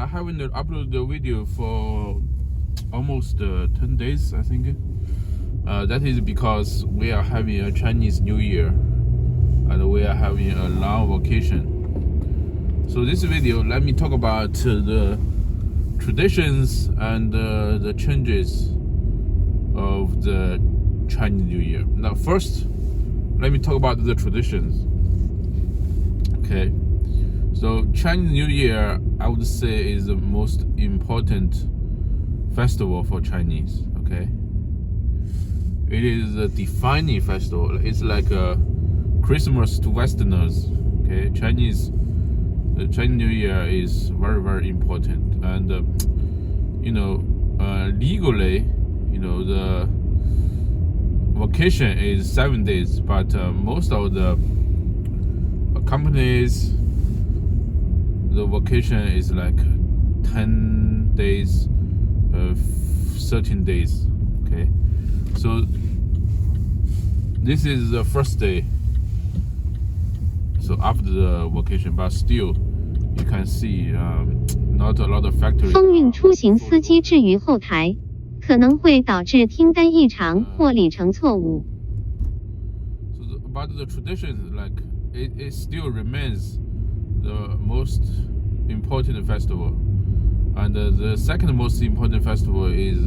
haven't uploaded the video for almost 10 days, I think. That is because we are having a Chinese New Year and we are having a long vacation. So this video, let me talk about the traditions and the changes of the Chinese New Year. Now first, let me talk about the traditions. Okay, so Chinese New Year, I would say, is the most important festival for Chinese. Okay, it is a defining festival. It's like a Christmas to Westerners. Okay, the Chinese New Year is very, very important, and legally, the vacation is 7 days, but most of the companies, the vacation is like 10 days, 13 days. Okay, so this is the first day. So after the vacation, but still, you can see not a lot of factories. 风运出行司机置于后台，可能会导致听单异常或里程错误。So about the traditions, like it still remains the most important festival, and the second most important festival is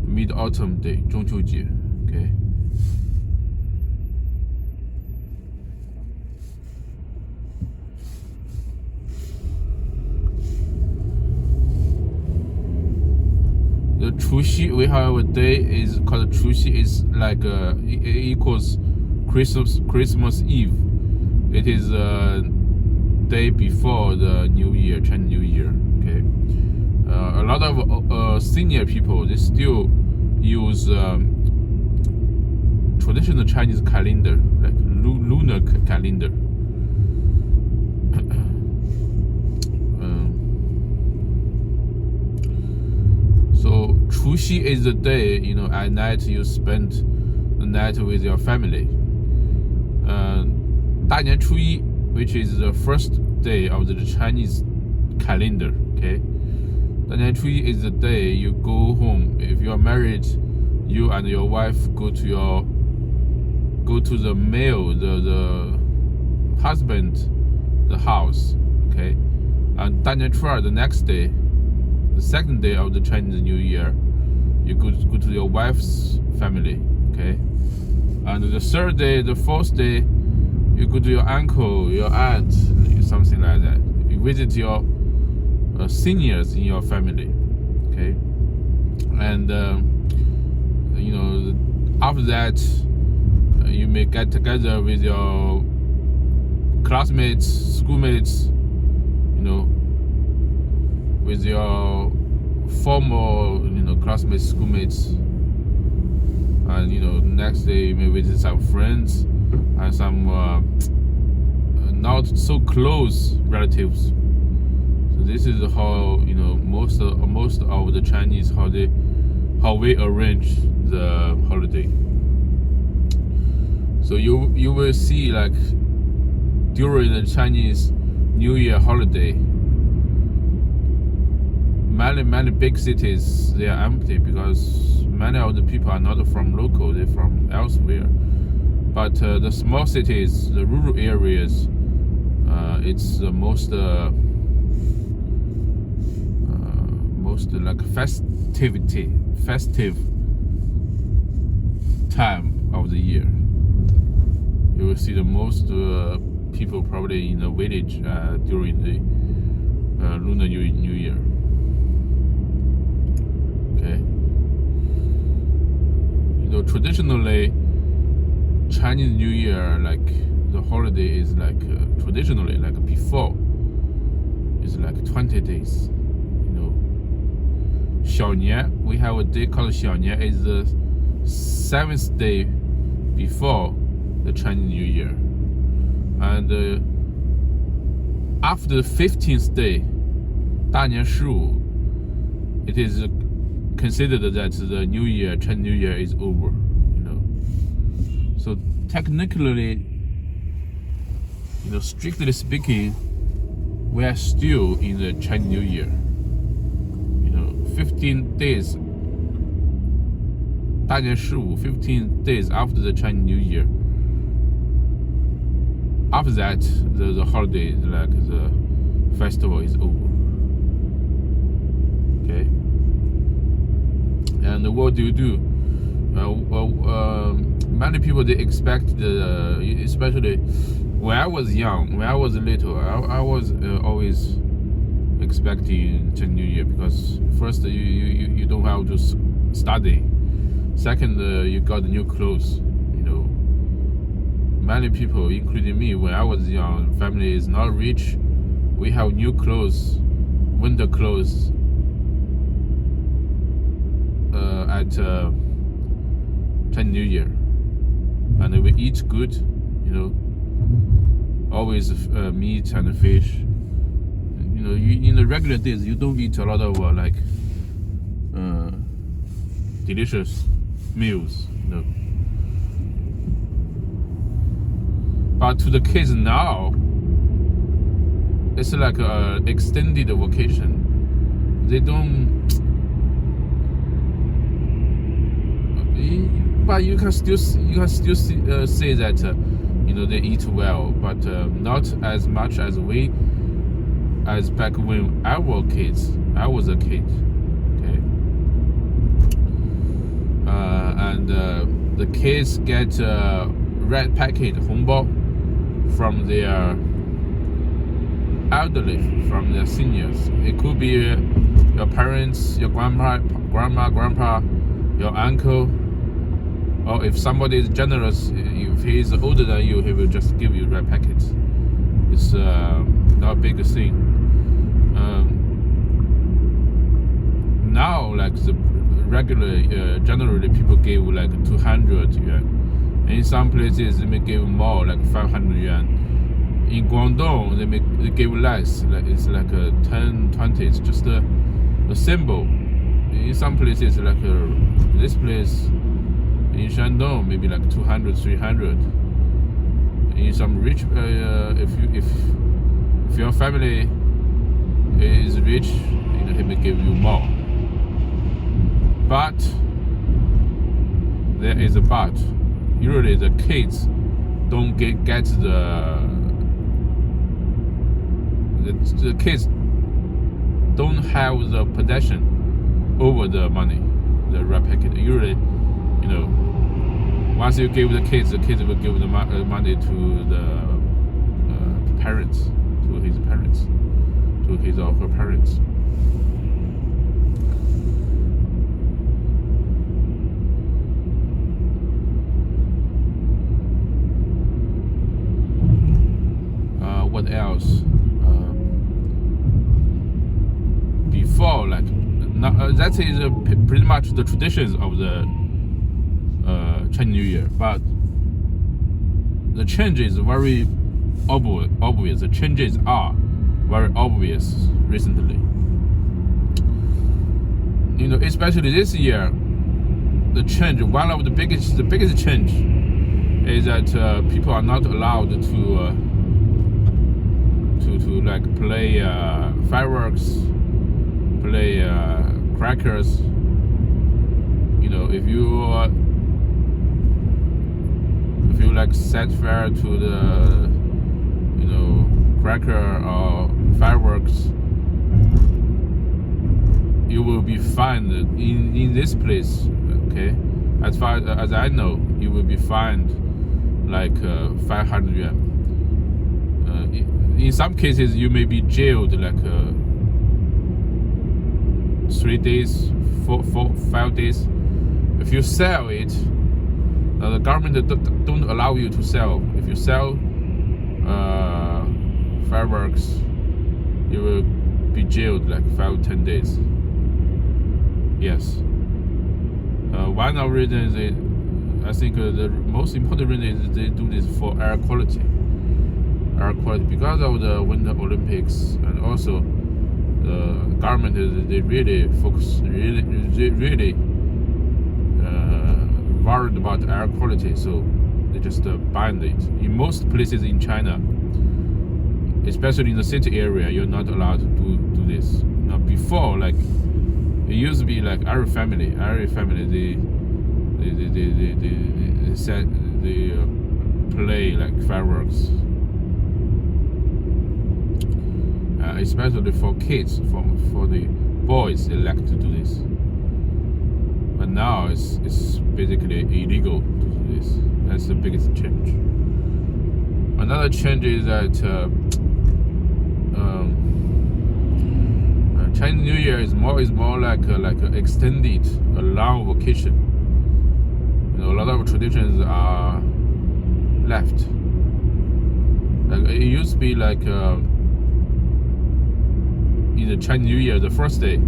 Mid-Autumn Day, 中秋节. Okay. The 除夕, we have a day is called 除夕. It's like it equals Christmas Eve. It is a day before the New Year, Chinese New Year. Okay, a lot of senior people, they still use traditional Chinese calendar, like lunar calendar. So 除夕 is the day, at night you spend the night with your family. 大年初一, which is the first day of the Chinese calendar. Okay, 大年初一 is the day you go home. If you are married, you and your wife go to the male, the husband, the house. Okay, and 大年初二, the next day, the second day of the Chinese New Year, you go to your wife's family. Okay, and the third day, the fourth day, you go to your uncle, your aunt, something like that. You visit your seniors in your family. Okay, and after that, you may get together with your classmates, schoolmates, with your former classmates, schoolmates, and next day you may visit some friends and some not so close relatives. So this is how most of the Chinese, how we arrange the holiday. So you will see, like, during the Chinese New Year holiday, many big cities, they are empty because many of the people are not from local, they're from elsewhere. But the small cities, the rural areas, it's the most like festive time of the year. You will see the most people probably in the village during the Lunar New Year. Okay. Traditionally, Chinese New Year, like the holiday is like traditionally, like before, it's like 20 days. 小年, we have a day called 小年, is the 7th day before the Chinese New Year, and after the 15th day, 大年十五, it is considered that the New Year, Chinese New Year, is over. So technically, strictly speaking, we are still in the Chinese New Year. 15 days. 大年十五, 15 days after the Chinese New Year. After that, the holiday, like the festival, is over. Okay. And what do you do? Many people, they expect especially when I was young, when I was little, I was always expecting Chinese New Year, because first you don't have to study. Second, you got new clothes. Many people, including me, when I was young, family is not rich. We have new clothes, winter clothes at Chinese New Year, and we eat good. Always meat and fish. In the regular days, you don't eat a lot of delicious meals. But to the kids now, it's like an extended vacation. They don't. But you can still say that they eat well, but not as much as back when I was a kid. Okay. And the kids get red packet 红包 from their elderly, from their seniors. It could be your parents, your grandma, grandpa, your uncle, or if somebody is generous, if he is older than you, he will just give you red packets. It's not a big thing. Now, like the regular, generally people give like 200 yuan. In some places they may give more, like 500 yuan. In Guangdong they give less, like it's like 10, 20. It's just a symbol. In some places, like this place in Shandong, maybe like 200, 300. In some rich, if your family is rich, he may give you more. But there is a but. Usually the kids don't get the kids don't have the possession over the money, the red packet. Usually, once you give the kids will give the money to the parents, to his parents, to his or her parents. What else? Before, like, that is pretty much the traditions of the Chinese New Year, but the change is very obvious. The changes are very obvious recently. Especially this year, the change. One of the biggest change is that people are not allowed to like play fireworks, play crackers. If you like set fire to the cracker or fireworks, you will be fined in this place. Okay, as far as I know, you will be fined like 500 yuan. In some cases, you may be jailed like 3 days, 5 days. If you sell it, the government don't allow you to sell. If you sell fireworks, you will be jailed like 5-10 days. Yes. One of the reasons I think the most important reason is they do this for air quality. Because of the Winter Olympics, and also the government they really focus, really worried about air quality, so they just ban it. In most places in China, especially in the city area, you're not allowed to do this. Now before, like it used to be like every family they play like fireworks, especially for kids, for the boys, they like to do this. But now it's basically illegal to do this. That's the biggest change. Another change is that Chinese New Year is more like a extended, a long vacation. You know, a lot of traditions are left. Like it used to be like in the Chinese New Year, the first day,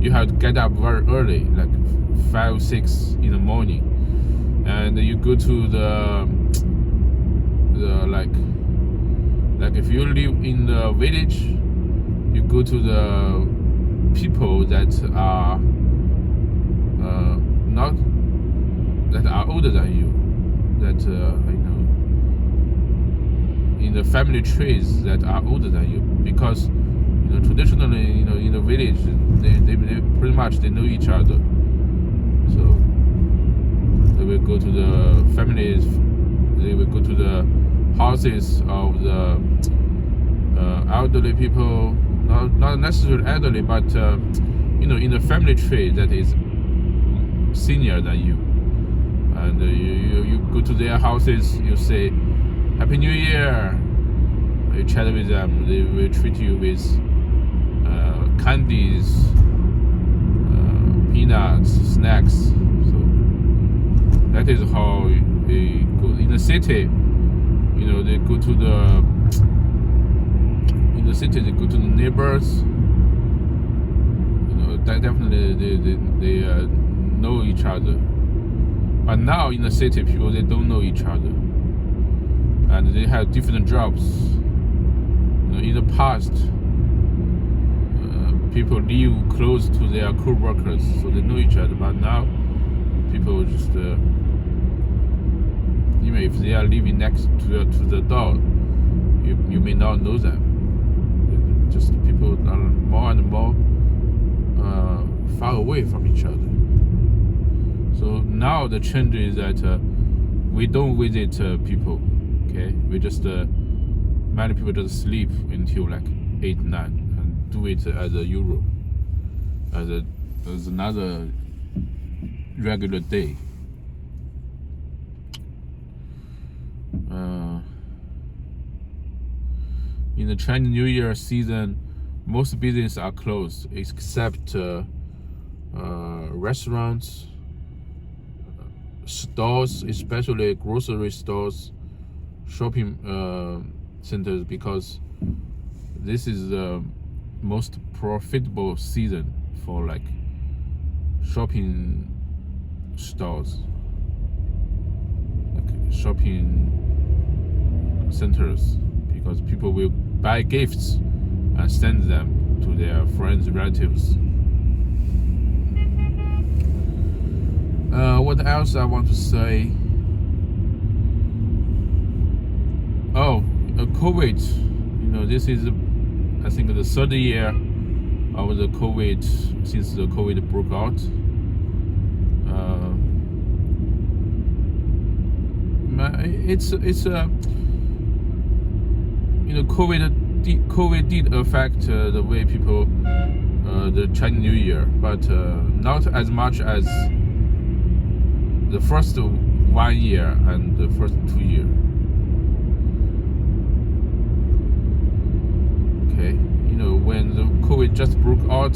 you have to get up very early, like 5, 6 in the morning, and you go to the like if you live in the village, you go to the people that are not that are older than you, that you know, in the family trees that are older than you, because you know traditionally, you know, in the village they pretty much they know each other, so they will go to the families, they will go to the houses of the elderly people, not necessarily elderly, but you know, in the family tree that is senior than you, and you go to their houses, you say Happy New Year, you chat with them, they will treat you with candies, peanuts, snacks. So that is how they go. In the city, you know, they go to the they go to the neighbors. You know, that definitely they know each other. But now in the city, people, they don't know each other, and they have different jobs. You know, in the past, people live close to their co-workers, so they know each other. But now, people just even if they are living next to the door, you may not know them. Just people are more and more far away from each other. So now the change is that we don't visit people. Okay, we just many people just sleep until like 8, 9, and do it as a Euro, as another regular day. In the Chinese New Year season, most businesses are closed except restaurants, stores, especially grocery stores, shopping centers, because this is the most profitable season for like shopping stores, like shopping centers, because people will buy gifts and send them to their friends, relatives. What else I want to say? Oh, COVID. You know, this is, I think, the third year of the COVID since the COVID broke out. It's you know, COVID did affect the way people the Chinese New Year, but not as much as the first 1 year and the first 2 years. Okay, you know, when the COVID just broke out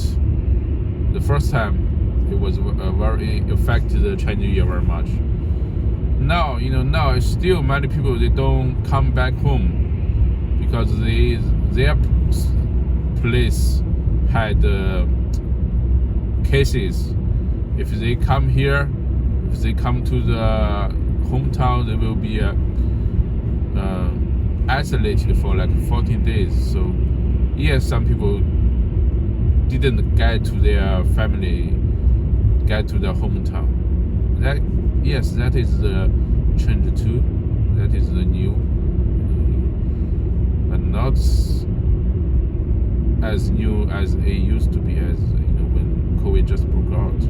the first time, it was very affected the Chinese New Year very much. Now, you know, now it's still many people, they don't come back home because their place had cases. If they come here, if they come to the hometown, they will be isolated for like 14 days. So yes, some people didn't get to their family, get to their hometown. That, yes, that is the change too. That is the new, but not as new as it used to be, as when COVID just broke out.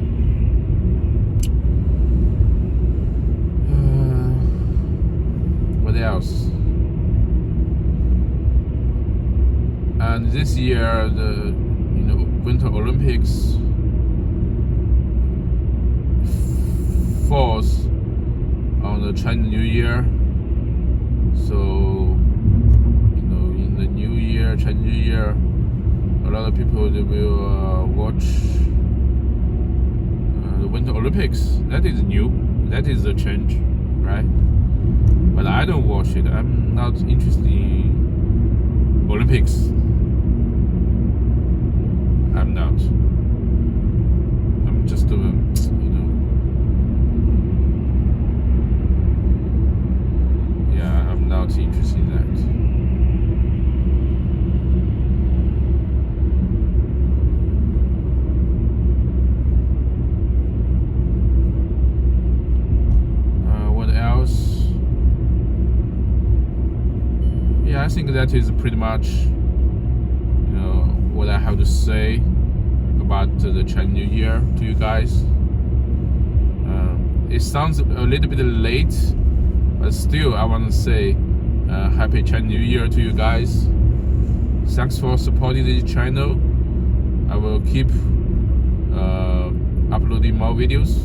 What else? And this year, the Winter Olympics falls on the Chinese New Year. So in the New Year, Chinese New Year, a lot of people they will watch the Winter Olympics. That is new. That is a change, right? But I don't watch it. I'm not interested in Olympics. I'm not. I'm just yeah, I'm not interested in that. What else? Yeah, I think that is pretty much what I have to say about the Chinese New Year to you guys. It sounds a little bit late, but still I want to say happy Chinese New Year to you guys. Thanks for supporting this channel. I will keep uploading more videos.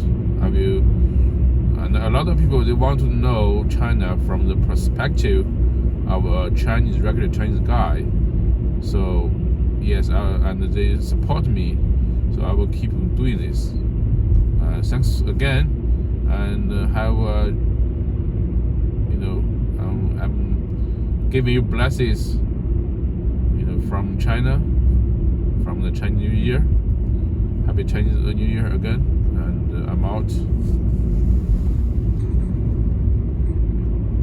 And a lot of people, they want to know China from the perspective of a regular Chinese guy. So yes, and they support me, so I will keep doing this. Thanks again, and have I'm giving you blessings, from China, from the Chinese New Year. Happy Chinese New Year again, and I'm out.